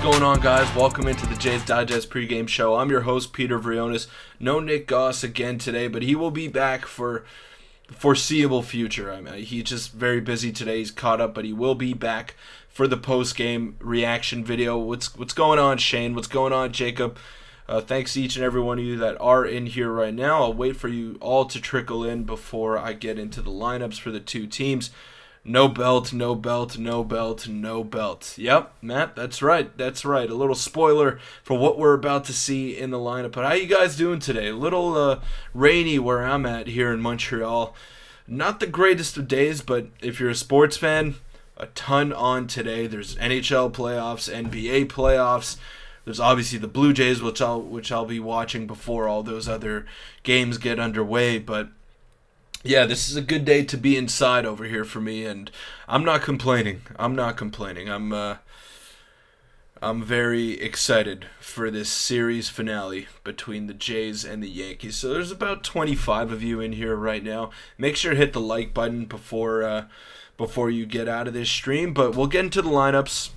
going on, guys? Welcome into the Jays Digest pregame show. I'm your host, Peter Vryonis. No Nick Gosse again today, but he will be back for the foreseeable future. I mean, he's just very busy today. He's caught up, but he will be back for the post-game reaction video. What's going on, Shane? What's going on, Jacob? Thanks to each and every one of you that are in here right now. I'll wait for you all to trickle in before I get into the lineups for the two teams. No belt, no belt, no belt, no belt. Yep, Matt, that's right. That's right. A little spoiler for what we're about to see in the lineup. But how you guys doing today? A little rainy where I'm at here in Montreal. Not the greatest of days, but if you're a sports fan, a ton on today. There's NHL playoffs, NBA playoffs. There's obviously the Blue Jays, which I'll be watching before all those other games get underway. But yeah, this is a good day to be inside over here for me, and I'm not complaining. I'm very excited for this series finale between the Jays and the Yankees. So there's about 25 of you in here right now. Make sure to hit the like button before you get out of this stream. But we'll get into the lineups.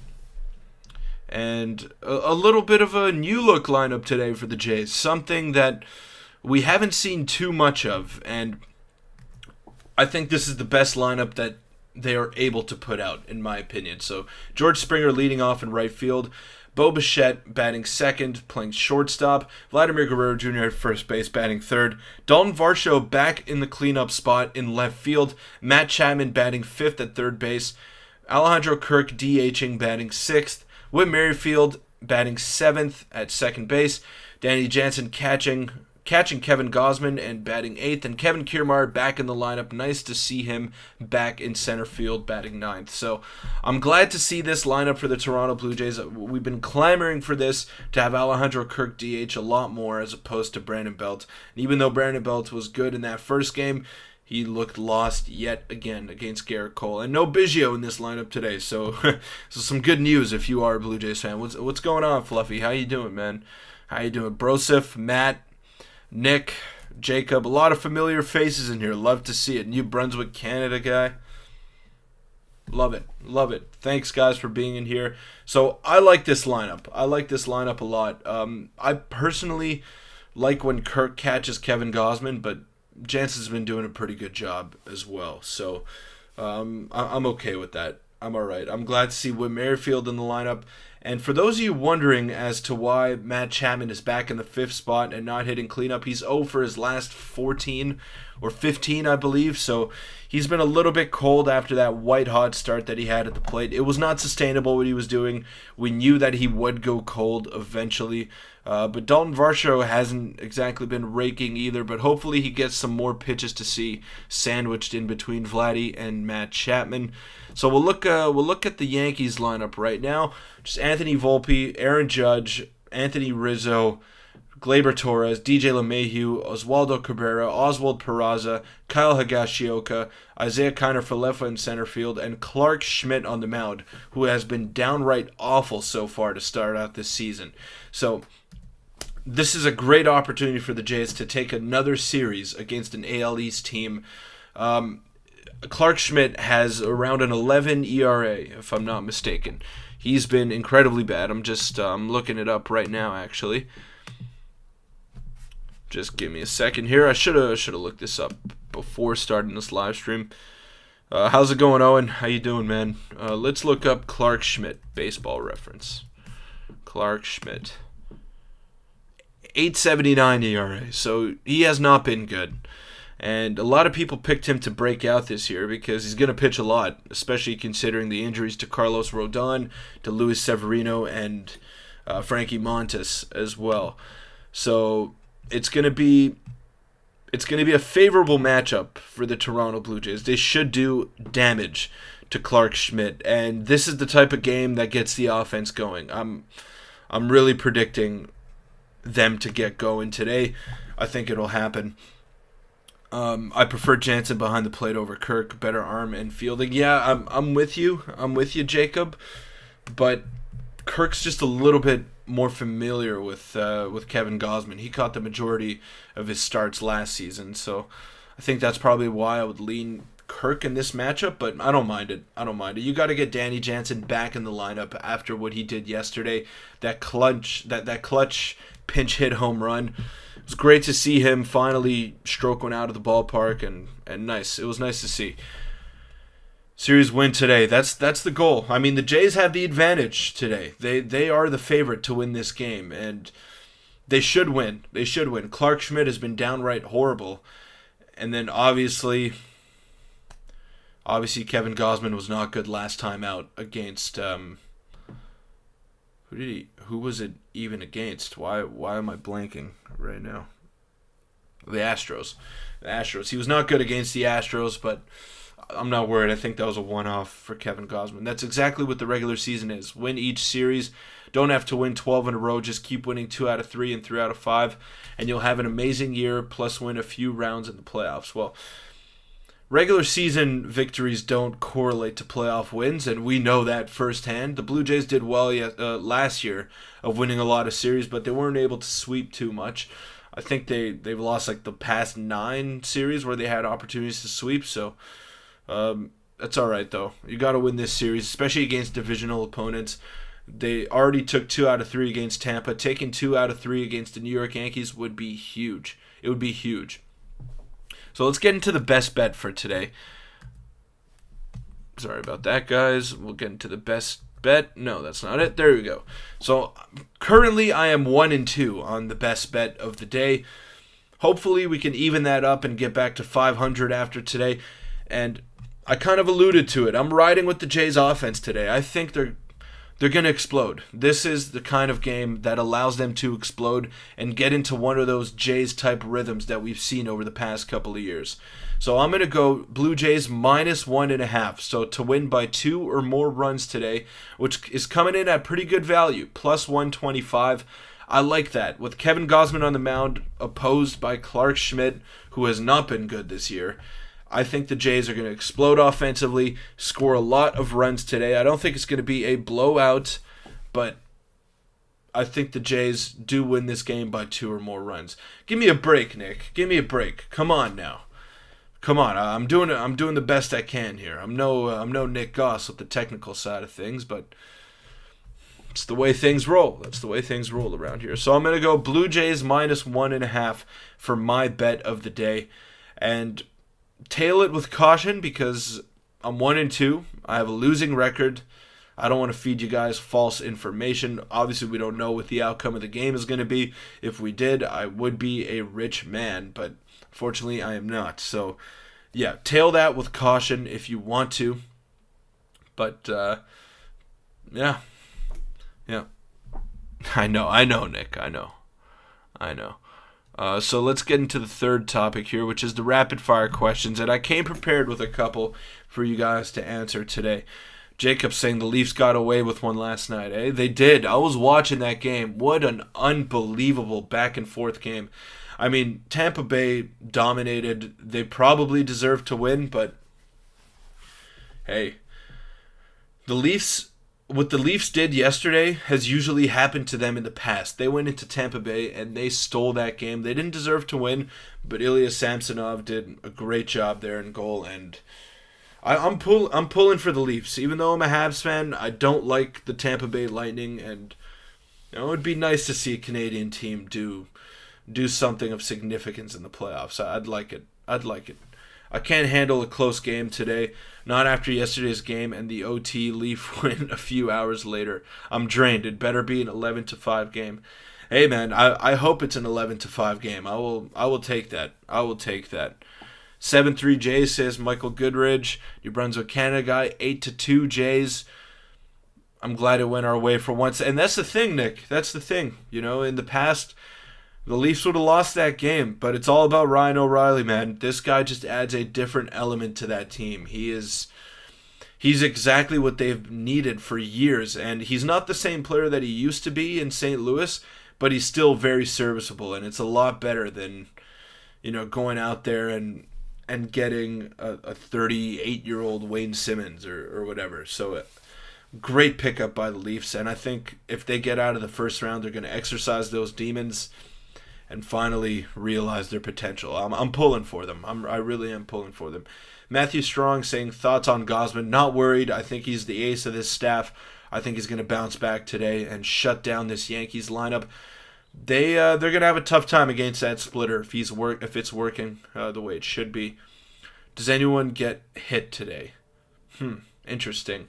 And a little bit of a new look lineup today for the Jays. Something that we haven't seen too much of. And I think this is the best lineup that they are able to put out, in my opinion. So George Springer leading off in right field. Bo Bichette batting second, playing shortstop. Vladimir Guerrero Jr. at first base, batting third. Dalton Varsho back in the cleanup spot in left field. Matt Chapman batting fifth at third base. Alejandro Kirk DHing, batting sixth. Whit Merrifield batting seventh at second base. Danny Jansen catching Kevin Gausman and batting eighth. And Kevin Kiermaier back in the lineup. Nice to see him back in center field batting ninth. So I'm glad to see this lineup for the Toronto Blue Jays. We've been clamoring for this, to have Alejandro Kirk DH a lot more as opposed to Brandon Belt. And even though Brandon Belt was good in that first game, he looked lost yet again against Garrett Cole. And no Biggio in this lineup today. So some good news if you are a Blue Jays fan. What's going on, Fluffy? How you doing, man? How you doing? Brosif, Matt, Nick, Jacob. A lot of familiar faces in here. Love to see it. New Brunswick, Canada guy. Love it. Love it. Thanks, guys, for being in here. So I like this lineup. I like this lineup a lot. I personally like when Kirk catches Kevin Gausman, but Jansen's been doing a pretty good job as well. So I'm okay with that. I'm all right. I'm glad to see Whit Merrifield in the lineup. And for those of you wondering as to why Matt Chapman is back in the fifth spot and not hitting cleanup, he's 0 for his last 14 or 15, I believe. So he's been a little bit cold after that white-hot start that he had at the plate. It was not sustainable what he was doing. We knew that he would go cold eventually. But Dalton Varsho hasn't exactly been raking either, but hopefully he gets some more pitches to see sandwiched in between Vladdy and Matt Chapman. So we'll look at the Yankees lineup right now. Just Anthony Volpe, Aaron Judge, Anthony Rizzo, Gleyber Torres, DJ LeMahieu, Oswaldo Cabrera, Oswald Peraza, Kyle Higashioka, Isaiah Kiner-Falefa in center field, and Clark Schmidt on the mound, who has been downright awful so far to start out this season. So this is a great opportunity for the Jays to take another series against an AL East team. Clark Schmidt has around an 11 ERA, if I'm not mistaken. He's been incredibly bad. I'm just looking it up right now, actually. Just give me a second here. I should have looked this up before starting this live stream. How's it going, Owen? How you doing, man? Let's look up Clark Schmidt, baseball reference. Clark Schmidt. 8.79 ERA, so he has not been good. And a lot of people picked him to break out this year because he's going to pitch a lot, especially considering the injuries to Carlos Rodon, to Luis Severino, and Frankie Montas as well. So it's going to be a favorable matchup for the Toronto Blue Jays. They should do damage to Clark Schmidt, and this is the type of game that gets the offense going. I'm really predicting them to get going today. I think it'll happen. I prefer Jansen behind the plate over Kirk. Better arm and fielding. Yeah, I'm with you. I'm with you, Jacob. But Kirk's just a little bit more familiar with Kevin Gausman. He caught the majority of his starts last season, so I think that's probably why I would lean Kirk in this matchup, but I don't mind it. You got to get Danny Jansen back in the lineup after what he did yesterday. That clutch pinch hit home run. It was great to see him finally stroke one out of the ballpark, and nice. It was nice to see. Series win today. That's the goal. I mean, the Jays have the advantage today. They are the favorite to win this game, and they should win. Clark Schmidt has been downright horrible. And then obviously Kevin Gausman was not good last time out against who was it even against? Why am I blanking right now? The Astros. He was not good against the Astros, but I'm not worried. I think that was a one-off for Kevin Gausman. That's exactly what the regular season is. Win each series. Don't have to win 12 in a row. Just keep winning 2 out of 3 and 3 out of 5, and you'll have an amazing year, plus win a few rounds in the playoffs. Well, regular season victories don't correlate to playoff wins, and we know that firsthand. The Blue Jays did well last year of winning a lot of series, but they weren't able to sweep too much. I think they've lost like the past 9 series where they had opportunities to sweep, so that's all right, though. You got to win this series, especially against divisional opponents. They already took 2 out of 3 against Tampa. Taking 2 out of 3 against the New York Yankees would be huge. It would be huge. So let's get into the best bet for today. Sorry about that, guys. We'll get into the best bet. No, that's not it. There we go. So currently I am 1-2 on the best bet of the day. Hopefully we can even that up and get back to 500 after today. And I kind of alluded to it. I'm riding with the Jays offense today. I think they're going to explode. This is the kind of game that allows them to explode and get into one of those Jays-type rhythms that we've seen over the past couple of years. So I'm going to go Blue Jays -1.5. So to win by 2 or more runs today, which is coming in at pretty good value, plus 125. I like that. With Kevin Gausman on the mound, opposed by Clark Schmidt, who has not been good this year, I think the Jays are going to explode offensively, score a lot of runs today. I don't think it's going to be a blowout, but I think the Jays do win this game by 2 or more runs. Give me a break, Nick. Give me a break. Come on now. Come on. I'm doing the best I can here. I'm no Nick Gosse with the technical side of things, but it's the way things roll. That's the way things roll around here. So I'm going to go Blue Jays -1.5 for my bet of the day, and tail it with caution because I'm 1-2. I have a losing record. I don't want to feed you guys false information. Obviously, we don't know what the outcome of the game is going to be. If we did, I would be a rich man, but fortunately, I am not. So, yeah, tail that with caution if you want to. But, yeah. I know, Nick. I know. So let's get into the third topic here, which is the rapid fire questions. And I came prepared with a couple for you guys to answer today. Jacob saying the Leafs got away with one last night. They did. I was watching that game. What an unbelievable back and forth game. I mean, Tampa Bay dominated. They probably deserved to win, but hey, what the Leafs did yesterday has usually happened to them in the past. They went into Tampa Bay and they stole that game. They didn't deserve to win, but Ilya Samsonov did a great job there in goal, and I'm pulling for the Leafs. Even though I'm a Habs fan, I don't like the Tampa Bay Lightning, and it would be nice to see a Canadian team do something of significance in the playoffs. I'd like it. I can't handle a close game today. Not after yesterday's game and the OT Leaf win a few hours later. I'm drained. It better be an 11-5 game. Hey man, I hope it's an 11-5 game. I will take that. 7-3 Jays, says Michael Goodridge, New Brunswick, Canada guy. 8-2 Jays. I'm glad it went our way for once. And that's the thing, Nick. That's the thing. You know, in the past, the Leafs would have lost that game, but it's all about Ryan O'Reilly, man. This guy just adds a different element to that team. He's exactly what they've needed for years, and he's not the same player that he used to be in St. Louis, but he's still very serviceable, and it's a lot better than, you know, going out there and getting a 38-year-old Wayne Simmons or whatever. So great pickup by the Leafs, and I think if they get out of the first round, they're going to exercise those demons and finally realize their potential. I'm pulling for them. I really am pulling for them. Matthew Strong saying thoughts on Gausman. Not worried. I think he's the ace of this staff. I think he's going to bounce back today and shut down this Yankees lineup. They're going to have a tough time against that splitter if it's working the way it should be. Does anyone get hit today? Interesting.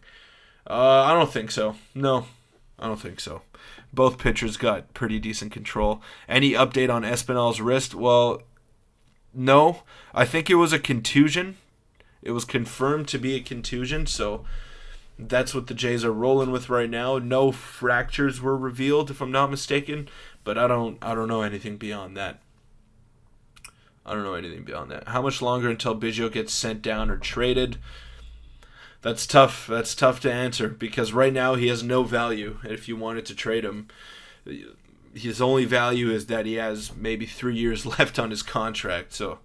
I don't think so. No, I don't think so. Both pitchers got pretty decent control. Any update on Espinal's wrist? Well, no. I think it was a contusion. It was confirmed to be a contusion, so that's what the Jays are rolling with right now. No fractures were revealed, if I'm not mistaken, but I don't know anything beyond that. How much longer until Biggio gets sent down or traded? That's tough. That's tough to answer because right now he has no value. And if you wanted to trade him, his only value is that he has maybe 3 years left on his contract. So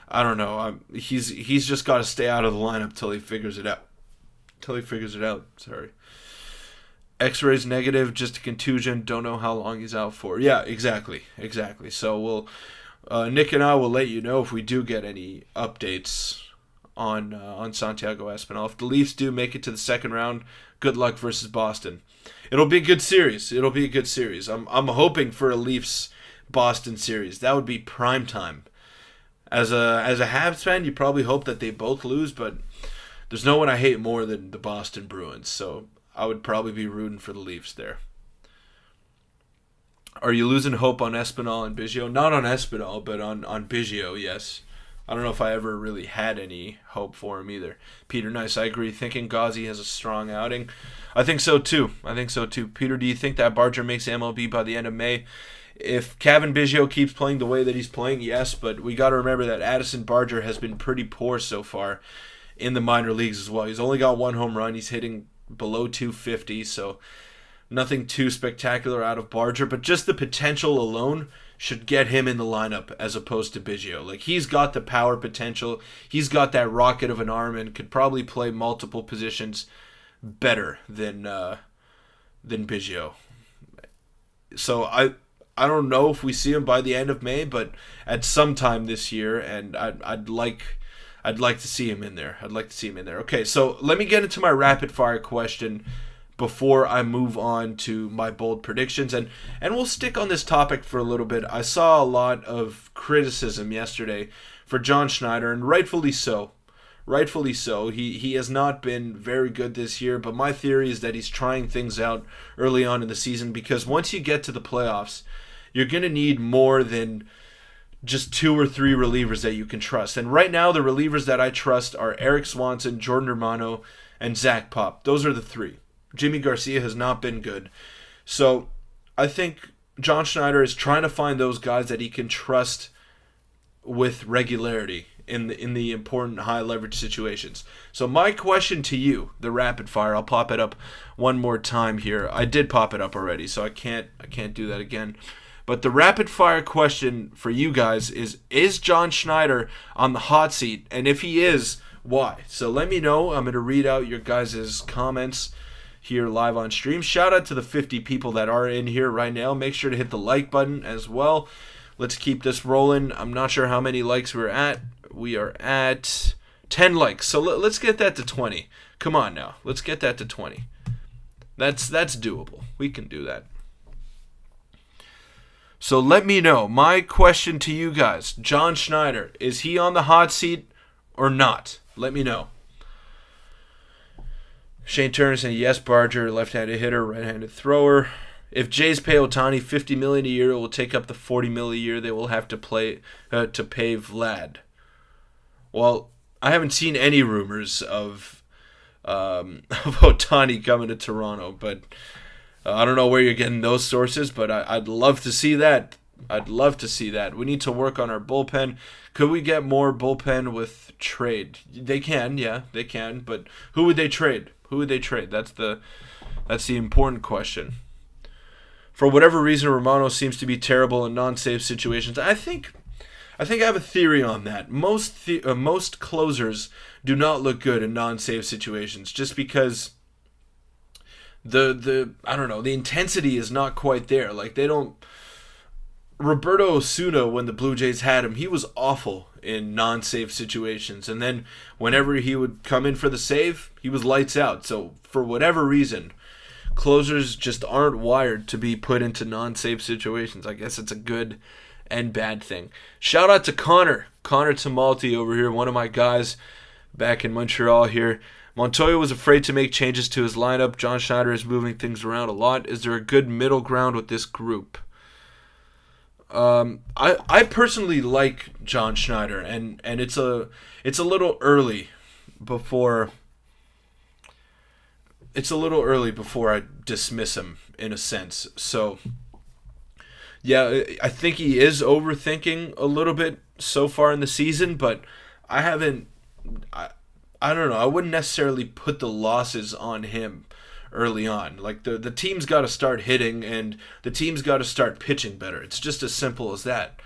I don't know. He's just got to stay out of the lineup till he figures it out. Sorry. X-rays negative, just a contusion. Don't know how long he's out for. Yeah, exactly. So Nick and I will let you know if we do get any updates on Santiago Espinal. If the Leafs do make it to the second round, good luck versus Boston. It'll be a good series. I'm hoping for a Leafs Boston series. That would be prime time. As a Habs fan, you probably hope that they both lose, but there's no one I hate more than the Boston Bruins, so I would probably be rooting for the Leafs there. Are you losing hope on Espinal and Biggio? Not on Espinal, but on Biggio, yes. I don't know if I ever really had any hope for him either. Peter Nice, I agree. Thinking Gosse has a strong outing. I think so too. Peter, do you think that Barger makes MLB by the end of May? If Kevin Biggio keeps playing the way that he's playing, yes, but we got to remember that Addison Barger has been pretty poor so far in the minor leagues as well. He's only got one home run. He's hitting below 250, so nothing too spectacular out of Barger, but just the potential alone should get him in the lineup as opposed to Biggio. Like, he's got the power potential. He's got that rocket of an arm and could probably play multiple positions better than Biggio. So I don't know if we see him by the end of May, but at some time this year, and I'd like to see him in there. Okay, so let me get into my rapid fire question before I move on to my bold predictions, and we'll stick on this topic for a little bit. I saw a lot of criticism yesterday for John Schneider, and rightfully so. He has not been very good this year, but my theory is that he's trying things out early on in the season, because once you get to the playoffs, you're going to need more than just 2 or 3 relievers that you can trust. And right now, the relievers that I trust are Eric Swanson, Jordan Romano, and Zach Pop. Those are the 3. Jimmy Garcia has not been good. So I think John Schneider is trying to find those guys that he can trust with regularity in the important high leverage situations. So my question to you, the rapid fire, I'll pop it up one more time here. I did pop it up already, so I can't do that again. But the rapid fire question for you guys is John Schneider on the hot seat? And if he is, why? So let me know. I'm going to read out your guys' comments here live on stream. Shout out to the 50 people that are in here right now. Make sure to hit the like button as well. Let's keep this rolling. I'm not sure how many likes we're at. We are at 10 likes. So let's get that to 20. Come on now. Let's get that to 20. That's doable. We can do that. So let me know. My question to you guys, John Schneider, is he on the hot seat or not? Let me know. Shane Turner saying, yes, Barger, left-handed hitter, right-handed thrower. If Jays pay Ohtani $50 million a year, it will take up the $40 million a year they will have to pay Vlad. Well, I haven't seen any rumors of Ohtani coming to Toronto, but I don't know where you're getting those sources, but I'd love to see that. We need to work on our bullpen. Could we get more bullpen with trade? They can, but who would they trade? That's the important question. For whatever reason, Romano seems to be terrible in non-save situations. I think I have a theory on that. Most closers do not look good in non-save situations, just because the intensity is not quite there. Like, they don't. Roberto Osuna, when the Blue Jays had him, he was awful in non-save situations. And then whenever he would come in for the save, he was lights out. So for whatever reason, closers just aren't wired to be put into non-save situations. I guess it's a good and bad thing. Shout out to Connor Tamalti over here, one of my guys back in Montreal here. Montoya was afraid to make changes to his lineup. John Schneider is moving things around a lot. Is there a good middle ground with this group? I personally like John Schneider, and it's a little early before I dismiss him in a sense. So yeah, I think he is overthinking a little bit so far in the season, but I haven't. I don't know. I wouldn't necessarily put the losses on him early on. Like the team's got to start hitting and the team's got to start pitching better. It's just as simple as that.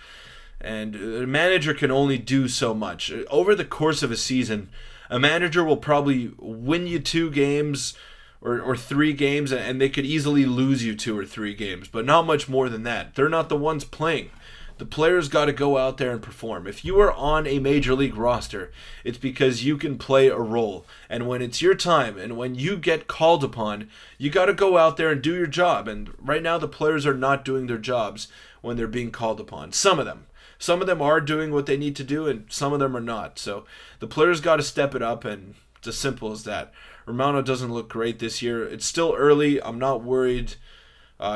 And a manager can only do so much. Over the course of a season, a manager will probably win you 2 games or 3 games, and they could easily lose you 2 or 3 games, but not much more than that. They're not the ones playing. The players got to go out there and perform. If you are on a major league roster, it's because you can play a role. And when it's your time and when you get called upon, you got to go out there and do your job. And right now the players are not doing their jobs when they're being called upon. Some of them. Some of them are doing what they need to do, and some of them are not. So the players got to step it up, and it's as simple as that. Romano doesn't look great this year. It's still early. I'm not worried.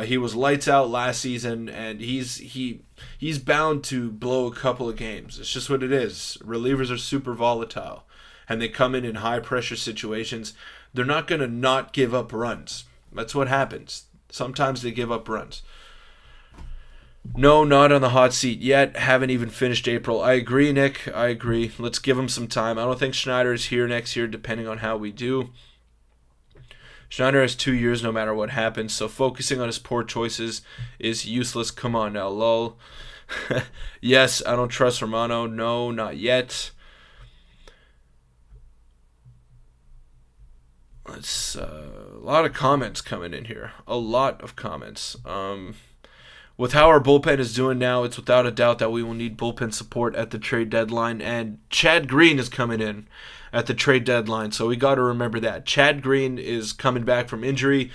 He was lights out last season, and he's bound to blow a couple of games. It's just what it is. Relievers are super volatile, and they come in high pressure situations. They're not going to not give up runs. That's what happens. Sometimes they give up runs. No, not on the hot seat yet. Haven't even finished April. I agree, Nick. I agree. Let's give him some time. I don't think Schneider is here next year, depending on how we do. Schneider has 2 years no matter what happens, so focusing on his poor choices is useless. Come on now, lol. Yes, I don't trust Romano. No, not yet. Let's a lot of comments coming in here. A lot of comments. With how our bullpen is doing now, it's without a doubt that we will need bullpen support at the trade deadline, and Chad Green is coming in at the trade deadline, so we got to remember that. Chad Green is coming back from injury.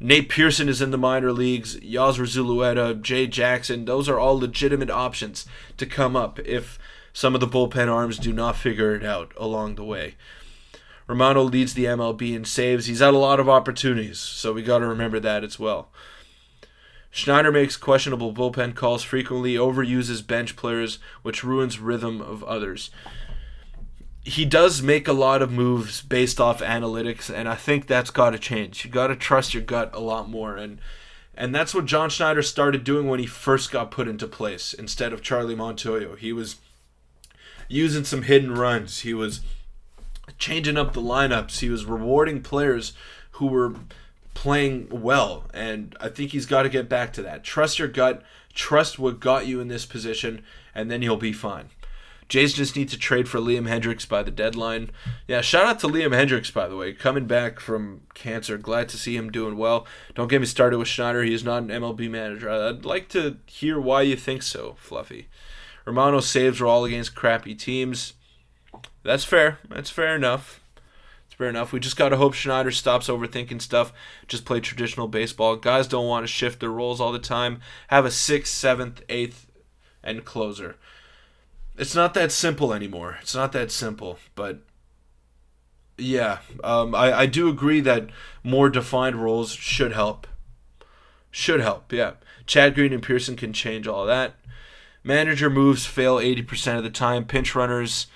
Nate Pearson is in the minor leagues. Yasser Zulueta, Jay Jackson, those are all legitimate options to come up if some of the bullpen arms do not figure it out along the way. Romano leads the MLB in saves. He's had a lot of opportunities, so we got to remember that as well. Schneider makes questionable bullpen calls frequently, overuses bench players, which ruins rhythm of others. He does make a lot of moves based off analytics, and I think that's got to change. You got to trust your gut a lot more, and that's what John Schneider started doing when he first got put into place instead of Charlie Montoyo. He was using some hidden runs. He was changing up the lineups. He was rewarding players who were playing well, and I think he's got to get back to that. Trust your gut, trust what got you in this position, and then you'll be fine. Jays just need to trade for Liam Hendricks by the deadline. Yeah, shout out to Liam Hendricks, by the way, coming back from cancer. Glad to see him doing well. Don't get me started with Schneider. He is not an MLB manager. I'd like to hear why you think so, Fluffy. Romano's saves were all against crappy teams. That's fair. That's fair enough. Fair enough. We just got to hope Schneider stops overthinking stuff. Just play traditional baseball. Guys don't want to shift their roles all the time. Have a 6th, 7th, 8th, and closer. It's not that simple anymore. It's not that simple. But, yeah, I do agree that more defined roles should help. Should help, yeah. Chad Green and Pearson can change all that. Manager moves fail 80% of the time. Pinch runners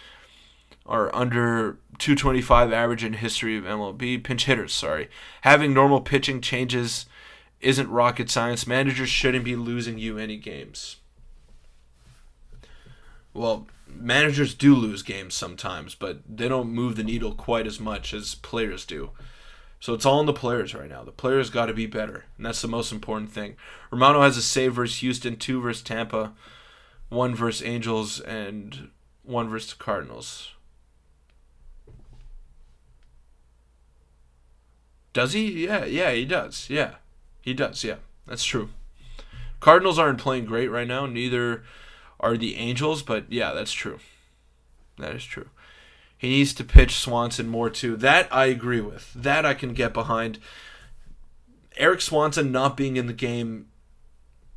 are under 225 average in history of MLB. Pinch hitters, sorry. Having normal pitching changes isn't rocket science. Managers shouldn't be losing you any games. Well, managers do lose games sometimes, but they don't move the needle quite as much as players do. So it's all on the players right now. The players got to be better, and that's the most important thing. Romano has a save versus Houston, 2 versus Tampa, 1 versus Angels, and 1 versus the Cardinals. Does he? Yeah, he does. Yeah, he does. Yeah, that's true. Cardinals aren't playing great right now. Neither are the Angels, but yeah, that's true. That is true. He needs to pitch Swanson more too. That I agree with. That I can get behind. Eric Swanson not being in the game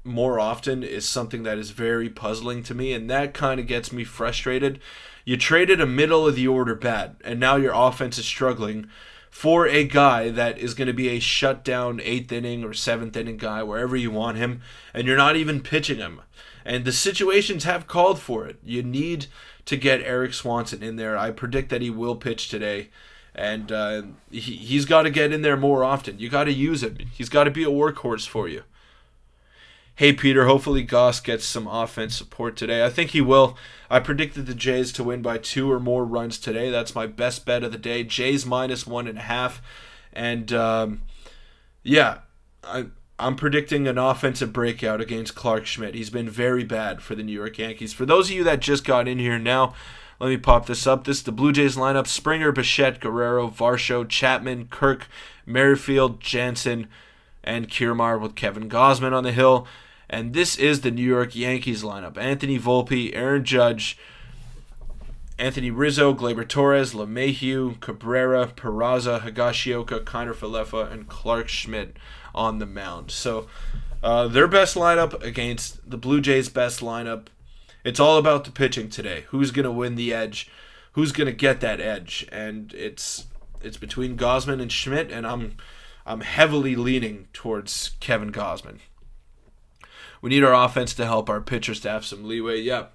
more often is something that is very puzzling to me, and that kind of gets me frustrated. You traded a middle of the order bat, and now your offense is struggling for a guy that is going to be a shutdown 8th inning or 7th inning guy, wherever you want him, and you're not even pitching him. And the situations have called for it. You need to get Eric Swanson in there. I predict that he will pitch today, and he's got to get in there more often. You got to use him. He's got to be a workhorse for you. Hey, Peter, hopefully Gosse gets some offense support today. I think he will. I predicted the Jays to win by 2 or more runs today. That's my best bet of the day. Jays -1.5. And, yeah, I'm predicting an offensive breakout against Clark Schmidt. He's been very bad for the New York Yankees. For those of you that just got in here now, let me pop this up. This is the Blue Jays lineup. Springer, Bichette, Guerrero, Varsho, Chapman, Kirk, Merrifield, Jansen, and Kiermaier with Kevin Gausman on the hill. And this is the New York Yankees lineup. Anthony Volpe, Aaron Judge, Anthony Rizzo, Gleyber Torres, LeMahieu, Cabrera, Peraza, Higashioka, Kiner Falefa, and Clark Schmidt on the mound. So their best lineup against the Blue Jays' best lineup. It's all about the pitching today. Who's going to win the edge? Who's going to get that edge? And it's between Gausman and Schmidt, and I'm heavily leaning towards Kevin Gausman. We need our offense to help our pitcher staff some leeway. Yep.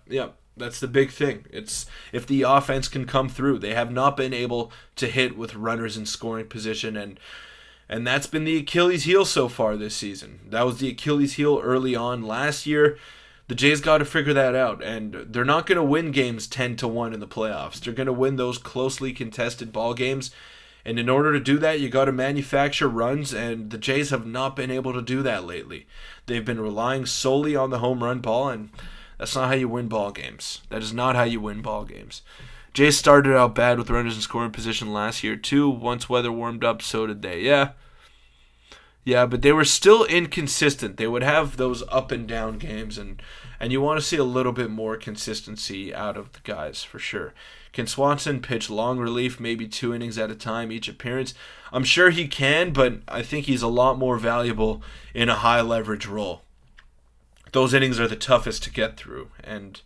That's the big thing. It's if the offense can come through. They have not been able to hit with runners in scoring position, and that's been the Achilles heel so far this season. That was the Achilles heel early on last year. The Jays got to figure that out, and they're not going to win games 10-1 in the playoffs. They're going to win those closely contested ball games. And in order to do that, you got to manufacture runs, and the Jays have not been able to do that lately. They've been relying solely on the home run ball, and that's not how you win ball games. That is not how you win ball games. Jays started out bad with runners in scoring position last year, too. Once weather warmed up, so did they. Yeah, but they were still inconsistent. They would have those up and down games, and you want to see a little bit more consistency out of the guys, for sure. Can Swanson pitch long relief, maybe 2 innings at a time each appearance? I'm sure he can, but I think he's a lot more valuable in a high leverage role. Those innings are the toughest to get through, and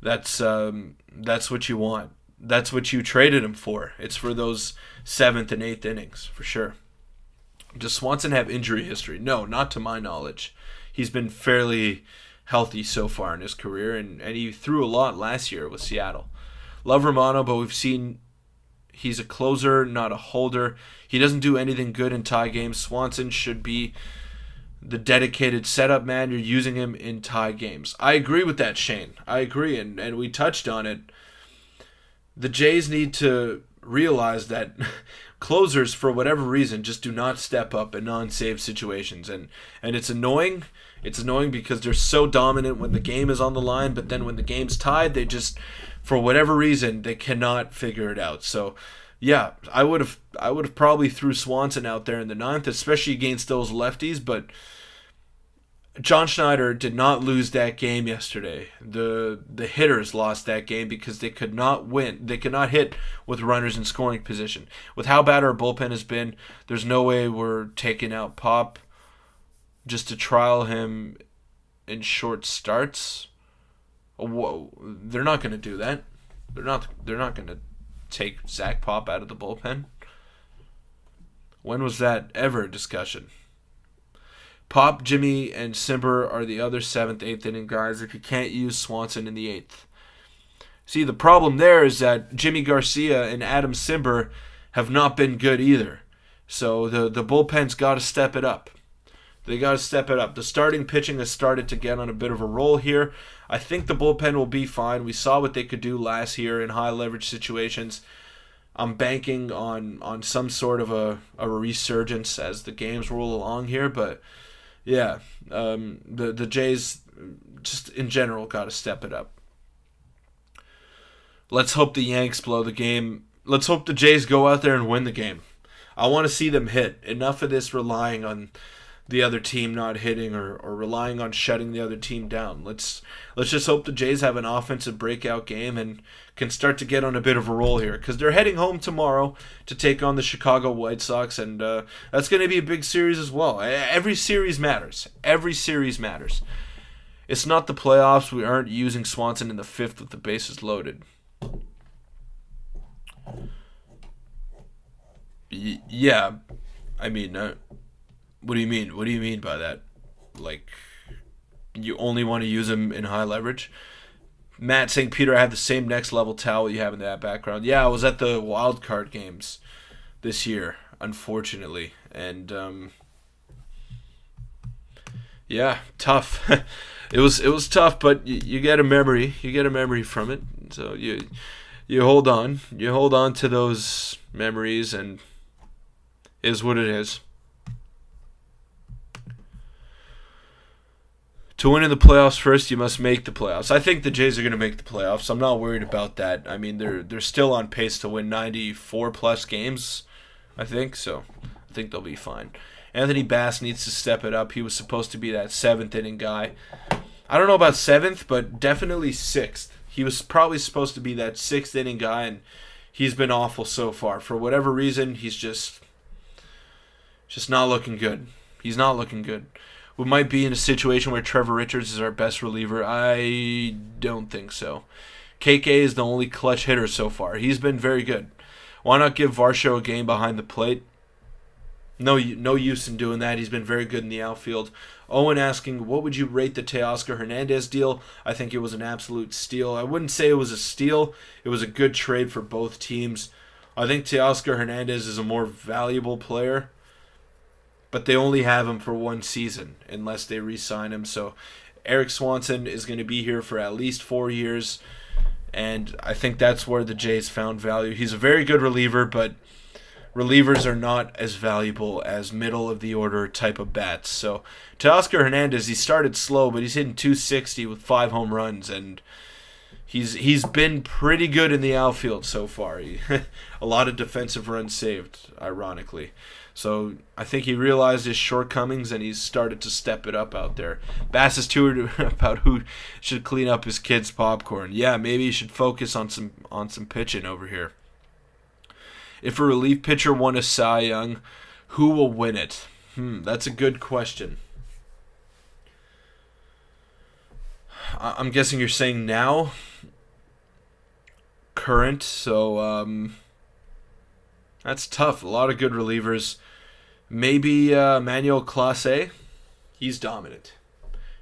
that's what you want. That's what you traded him for. It's for those 7th and 8th innings, for sure. Does Swanson have injury history? No, not to my knowledge. He's been fairly healthy so far in his career, and he threw a lot last year with Seattle. Love Romano, but we've seen he's a closer, not a holder. He doesn't do anything good in tie games. Swanson should be the dedicated setup man. You're using him in tie games. I agree with that, Shane. I agree, and we touched on it. The Jays need to realize that closers, for whatever reason, just do not step up in non-save situations. And it's annoying. It's annoying because they're so dominant when the game is on the line, but then when the game's tied, they just, for whatever reason, they cannot figure it out. So, yeah, I would have probably threw Swanson out there in the 9th, especially against those lefties, but John Schneider did not lose that game yesterday. The hitters lost that game because they could not win. They could not hit with runners in scoring position. With how bad our bullpen has been, there's no way we're taking out Pop just to trial him in short starts. Whoa, they're not going to do that. They're not going to take Zach Pop out of the bullpen. When was that ever a discussion? Pop, Jimmy, and Simber are the other 7th, 8th inning guys if you can't use Swanson in the 8th. See, the problem there is that Jimmy Garcia and Adam Simber have not been good either. So the bullpen's got to step it up. They got to step it up. The starting pitching has started to get on a bit of a roll here. I think the bullpen will be fine. We saw what they could do last year in high leverage situations. I'm banking on some sort of a resurgence as the games roll along here, but yeah, the Jays just in general got to step it up. Let's hope the Yanks blow the game. Let's hope the Jays go out there and win the game. I want to see them hit. Enough of this relying on the other team not hitting or relying on shutting the other team down. Let's just hope the Jays have an offensive breakout game and can start to get on a bit of a roll here, because they're heading home tomorrow to take on the Chicago White Sox, and that's going to be a big series as well. Every series matters. Every series matters. It's not the playoffs. We aren't using Swanson in the fifth with the bases loaded. Yeah, I mean, what do you mean? What do you mean by that? Like, you only want to use him in high leverage? Matt St. Peter, I have the same next level towel you have in that background. Yeah, I was at the wild card games this year, unfortunately, and yeah, tough. It was tough, but you get a memory. You get a memory from it. So you hold on. You hold on to those memories, and is what it is. To win in the playoffs first, you must make the playoffs. I think the Jays are going to make the playoffs. I'm not worried about that. I mean, they're still on pace to win 94 plus games, I think. So I think they'll be fine. Anthony Bass needs to step it up. He was supposed to be that seventh inning guy. I don't know about seventh, but definitely sixth. He was probably supposed to be that sixth inning guy, and he's been awful so far. For whatever reason, he's just not looking good. He's not looking good. We might be in a situation where Trevor Richards is our best reliever. I don't think so. KK is the only clutch hitter so far. He's been very good. Why not give Varsho a game behind the plate? No use in doing that. He's been very good in the outfield. Owen asking, what would you rate the Teoscar Hernandez deal? I think it was an absolute steal. I wouldn't say it was a steal. It was a good trade for both teams. I think Teoscar Hernandez is a more valuable player, but they only have him for one season unless they re-sign him. So Eric Swanson is going to be here for at least 4 years, and I think that's where the Jays found value. He's a very good reliever, but relievers are not as valuable as middle-of-the-order type of bats. So Teoscar Hernandez, he started slow, but he's hitting 260 with 5 home runs, and he's been pretty good in the outfield so far. A lot of defensive runs saved, ironically. So I think he realized his shortcomings, and he's started to step it up out there. Bass is tweeted about who should clean up his kids' popcorn. Yeah, maybe he should focus on some pitching over here. If a relief pitcher won a Cy Young, who will win it? That's a good question. I'm guessing you're saying now? Current, so that's tough. A lot of good relievers. Maybe Manuel Clase. He's dominant.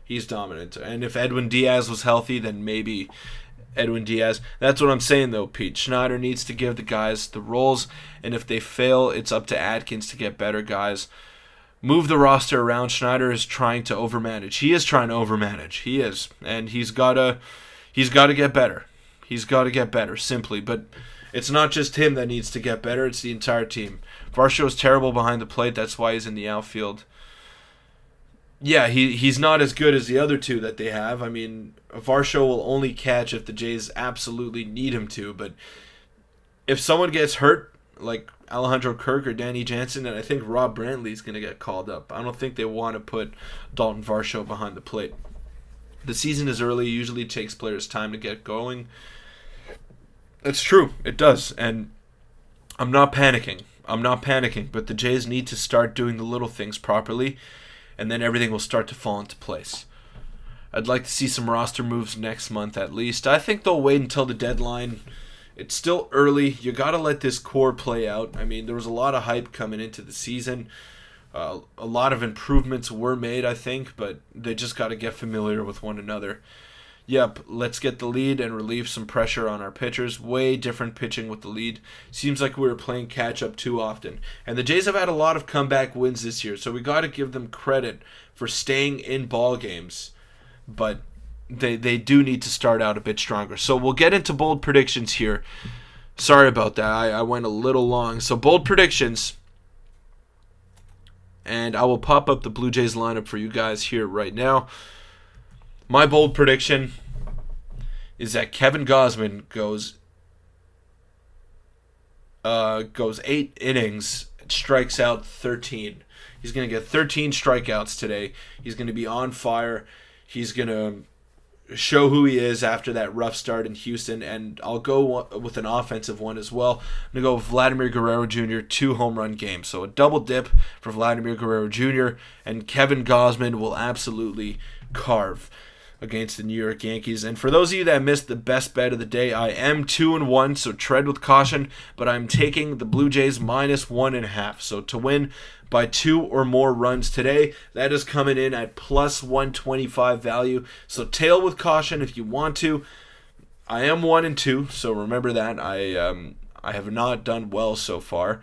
And if Edwin Diaz was healthy, then maybe Edwin Diaz. That's what I'm saying, though, Pete. Schneider needs to give the guys the roles, and if they fail, it's up to Atkins to get better guys. Move the roster around. Schneider is trying to overmanage. He is trying to overmanage. He is. And he's got to get better. He's got to get better, simply. But it's not just him that needs to get better. It's the entire team. Varsho is terrible behind the plate. That's why he's in the outfield. Yeah, he's not as good as the other two that they have. I mean, Varsho will only catch if the Jays absolutely need him to. But if someone gets hurt, like Alejandro Kirk or Danny Jansen, then I think Rob Brantley is going to get called up. I don't think they want to put Dalton Varsho behind the plate. The season is early. It usually takes players time to get going. That's true. It does. And I'm not panicking. But the Jays need to start doing the little things properly, and then everything will start to fall into place. I'd like to see some roster moves next month at least. I think they'll wait until the deadline. It's still early. You got to let this core play out. I mean, there was a lot of hype coming into the season. A lot of improvements were made, I think, but they just got to get familiar with one another. Yep, let's get the lead and relieve some pressure on our pitchers. Way different pitching with the lead. Seems like we were playing catch-up too often. And the Jays have had a lot of comeback wins this year, so we got to give them credit for staying in ball games. But they do need to start out a bit stronger. So we'll get into bold predictions here. Sorry about that. I went a little long. So bold predictions. And I will pop up the Blue Jays lineup for you guys here right now. My bold prediction is that Kevin Gausman goes 8 innings, strikes out 13. He's going to get 13 strikeouts today. He's going to be on fire. He's going to show who he is after that rough start in Houston, and I'll go with an offensive one as well. I'm going to go with Vladimir Guerrero Jr., 2 home run games. So a double dip for Vladimir Guerrero Jr., and Kevin Gausman will absolutely carve against the New York Yankees. And for those of you that missed the best bet of the day, I am 2-1, so tread with caution, but I'm taking the Blue Jays -1.5. So to win by 2 or more runs today, that is coming in at +125 value. So tail with caution if you want to. I am 1-2, so remember that. I have not done well so far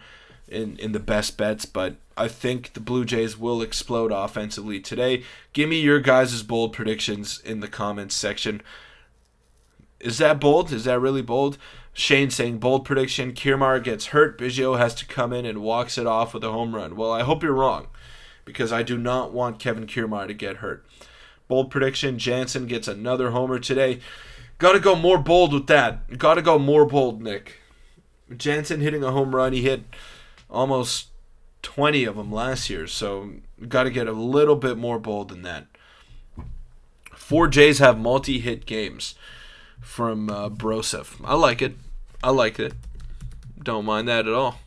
in the best bets, but I think the Blue Jays will explode offensively today. Give me your guys' bold predictions in the comments section. Is that bold? Is that really bold? Shane saying bold prediction, Kiermaier gets hurt, Biggio has to come in and walks it off with a home run. Well, I hope you're wrong, because I do not want Kevin Kiermaier to get hurt. Bold prediction, Jansen gets another homer today. Got to go more bold with that. Got to go more bold, Nick. Jansen hitting a home run, he hit almost 20 of them last year, so got to get a little bit more bold than that. 4 Jays have multi-hit games from Broseph. I like it. I like it. Don't mind that at all.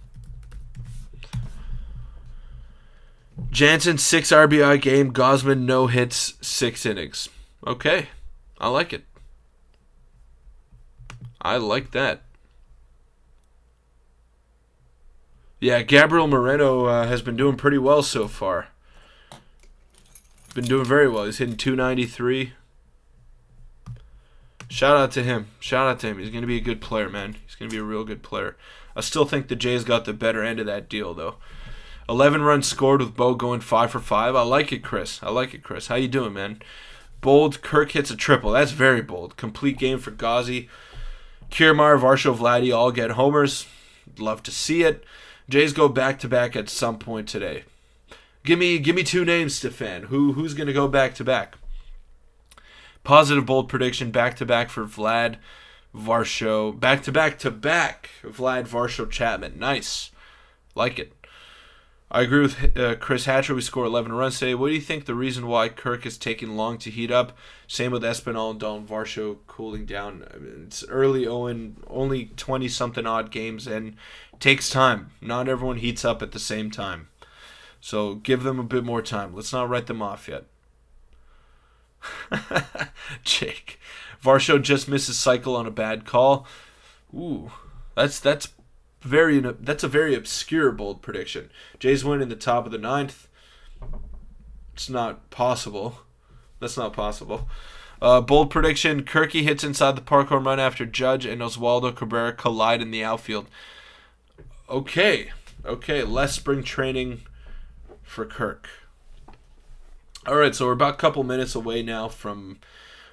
Jansen, 6 RBI game. Gausman, no hits, 6 innings. Okay. I like it. I like that. Yeah, Gabriel Moreno has been doing pretty well so far. Been doing very well. He's hitting .293. Shout out to him. Shout out to him. He's going to be a good player, man. He's going to be a real good player. I still think the Jays got the better end of that deal, though. 11 runs scored with Bo going 5 for 5. I like it, Chris. I like it, Chris. How you doing, man? Bold. Kirk hits a triple. That's very bold. Complete game for Gosse. Kiermaier, Varsho, Vladdy all get homers. Love to see it. Jays go back-to-back at some point today. Give me 2 names, Stefan. Who's going to go back-to-back? Positive bold prediction, back-to-back for Vlad, Varsho. Back-to-back-to-back, Vlad, Varsho, Chapman. Nice. Like it. I agree with Chris Hatcher. We score 11 runs today. What do you think the reason why Kirk is taking long to heat up? Same with Espinal and Dalton Varsho cooling down. I mean, it's early Owen, only 20-something odd games, and it takes time. Not everyone heats up at the same time. So give them a bit more time. Let's not write them off yet. Jake. Varsho just misses cycle on a bad call. Ooh, that's a very obscure bold prediction. Jays win in the top of the 9th. It's not possible. That's not possible. Bold prediction, Kirky hits inside the park home run after Judge and Oswaldo Cabrera collide in the outfield. Okay, less spring training for Kirk. All right, so we're about a couple minutes away now from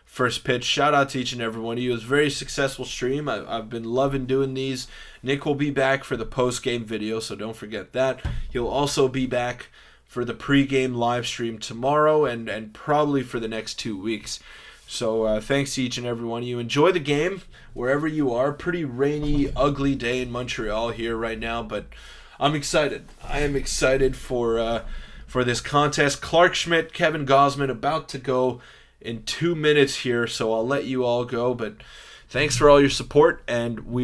first pitch. Shout out to each and every one of you. It was a very successful stream. I've been loving doing these. Nick will be back for the post-game video, so don't forget that. He'll also be back for the pre-game live stream tomorrow and probably for the next 2 weeks. So thanks to each and every one of you. Enjoy the game wherever you are. Pretty rainy, ugly day in Montreal here right now, but I'm excited. I am excited for this contest. Clark Schmidt, Kevin Gausman about to go in 2 minutes here, so I'll let you all go. But thanks for all your support, and we will